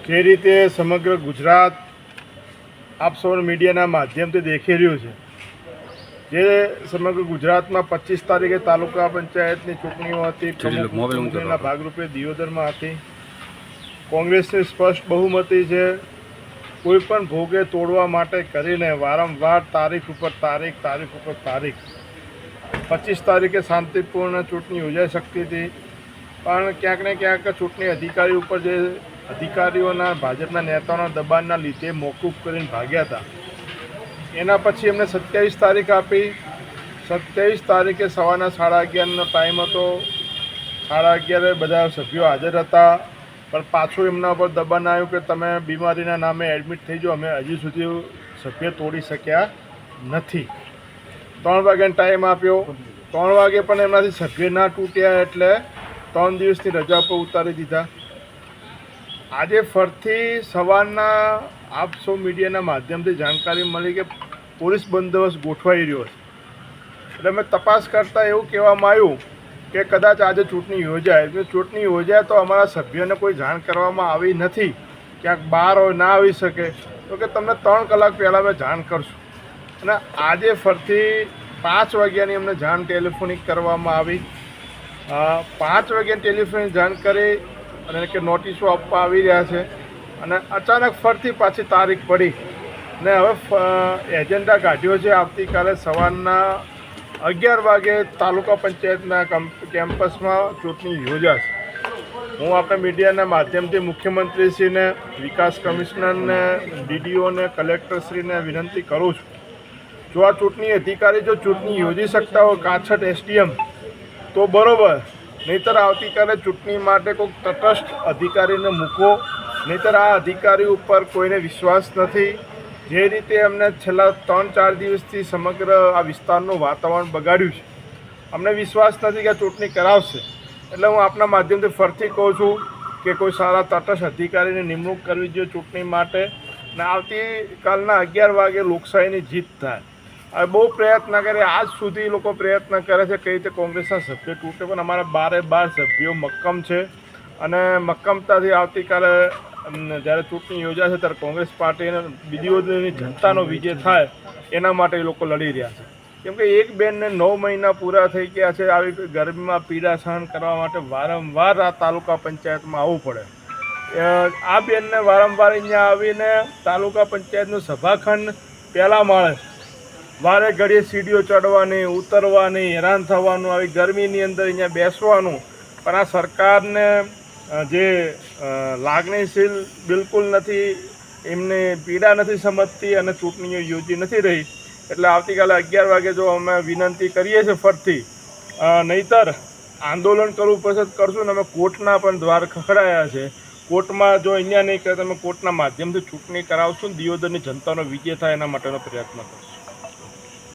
જે રીતે સમગ્ર ગુજરાત આપ સૌ મીડિયાના માધ્યમથી દેખી રહ્યું છે, જે સમગ્ર ગુજરાતમાં 25 તારીખે તાલુકા પંચાયતની ચૂંટણીઓ હતી, પ્રમુખના ભાગરૂપે દિયોદરમાં હતી. કોંગ્રેસની સ્પષ્ટ બહુમતી છે. કોઈ પણ ભોગે તોડવા માટે કરીને વારંવાર તારીખ ઉપર તારીખ 25 તારીખે શાંતિપૂર્ણ ચૂંટણી યોજાઈ શકતી હતી, પણ ક્યાંક ને ક્યાંક ચૂંટણી અધિકારી ઉપર જે અધિકારીઓના ભાજપના નેતાઓના દબાણના લીધે મોકૂફ કરીને ભાગ્યા હતા. એના પછી એમને 27 તારીખ આપી. 27 તારીખે સવારના 11:30નો ટાઈમ હતો. 11:30 બધા સભ્યો હાજર હતા, પણ પાછું એમના પર દબાણ આવ્યું કે તમે બીમારીના નામે એડમિટ થઈ જાઓ. અમે હજી સુધી સભ્ય તોડી શક્યા નથી. 3 વાગ્યાનો ટાઈમ આપ્યો. 3 વાગે પણ એમનાથી સભ્ય ના તૂટ્યા એટલે 3 દિવસની રજા પર ઉતારી દીધા. આજે ફરીથી સવારના આપ સૌ મીડિયાના માધ્યમથી જાણકારી મળી કે પોલીસ બંદોબસ્ત ગોઠવાઈ રહ્યો છે. એટલે અમે તપાસ કરતાં એવું કહેવામાં આવ્યું કે કદાચ આજે ચૂંટણી યોજાય. ચૂંટણી યોજાય તો અમારા સભ્યોને કોઈ જાણ કરવામાં આવી નથી. ક્યાંક બહાર હોય ના આવી શકે તો કે તમને 3 કલાક પહેલાં અમે જાણ કરશું. અને આજે ફરીથી 5 વાગ્યાની અમને જાણ ટેલિફોનિક કરવામાં આવી. 5 વાગ્યાની ટેલિફોનિક જાણ કરી અને કે નોટિસો આપવા આવી રહ્યા છે. અને અચાનક ફરીથી પાછી તારીખ પડી ને હવે એજન્ડા કાઢ્યો છે. આવતીકાલે સવારના 11 વાગે તાલુકા પંચાયતના કેમ્પસમાં ચૂંટણી યોજાશે. હું આપણા મીડિયાના માધ્યમથી મુખ્યમંત્રીશ્રીને, વિકાસ કમિશનરને, ડીડીઓને, કલેક્ટરશ્રીને વિનંતી કરું છું, જો આ ચૂંટણી અધિકારી જો ચૂંટણી યોજી શકતા હોય કાછટ એસડીએમ તો બરાબર, નહીંતર આવતીકાલે ચૂંટણી માટે કોઈક તટસ્થ અધિકારીને મૂકો. નહીંતર આ અધિકારી ઉપર કોઈને વિશ્વાસ નથી. જે રીતે અમને છેલ્લા 3-4 દિવસથી સમગ્ર આ વિસ્તારનું વાતાવરણ બગાડ્યું છે, અમને વિશ્વાસ નથી કે આ ચૂંટણી કરાવશે. એટલે હું આપના માધ્યમથી ફરીથી કહું છું કે કોઈ સારા તટસ્થ અધિકારીની નિમણૂક કરવી જોઈએ ચૂંટણી માટે. અને આવતીકાલના 11 વાગે લોકશાહીની જીત થાય. હવે બહુ પ્રયત્ન કરે, આજ સુધી લોકો પ્રયત્ન કરે છે કઈ રીતે કોંગ્રેસના સભ્યો તૂટે, પણ અમારા 12 સભ્યો મક્કમ છે. અને મક્કમતાથી આવતીકાલે જ્યારે ચૂંટણી યોજાશે ત્યારે કોંગ્રેસ પાર્ટીને દિયોદરની જનતાનો વિજય થાય એના માટે એ લોકો લડી રહ્યા છે. કેમ કે એક બેનને 9 મહિના પૂરા થઈ ગયા છે. આવી ગરમીમાં પીડા સહન કરવા માટે વારંવાર આ તાલુકા પંચાયતમાં આવવું પડે. આ બેનને વારંવાર અહીંયા આવીને તાલુકા પંચાયતનું સભાખંડ પહેલાં માળે વારે ઘડીએ સીડીઓ ચડવાની, ઉતરવાની, હેરાન થવાનું, આવી ગરમીની અંદર અહીંયા બેસવાનું. પણ આ સરકારને જે લાગણીશીલ બિલકુલ નથી, એમને પીડા નથી સમજતી અને ચૂંટણીઓ યોજી નથી રહી. એટલે આવતીકાલે 11 વાગે જો અમે વિનંતી કરીએ છીએ ફરીથી, નહીંતર આંદોલન કરવું પસંદ કરશું. ને અમે કોર્ટના પણ દ્વાર ખખડાયા છે. કોર્ટમાં જો અહીંયા નહીં કરે તો અમે કોર્ટના માધ્યમથી ચૂંટણી કરાવશું. દિયોદરની જનતાનો વિજય થાય એના માટેનો પ્રયત્ન કરશું.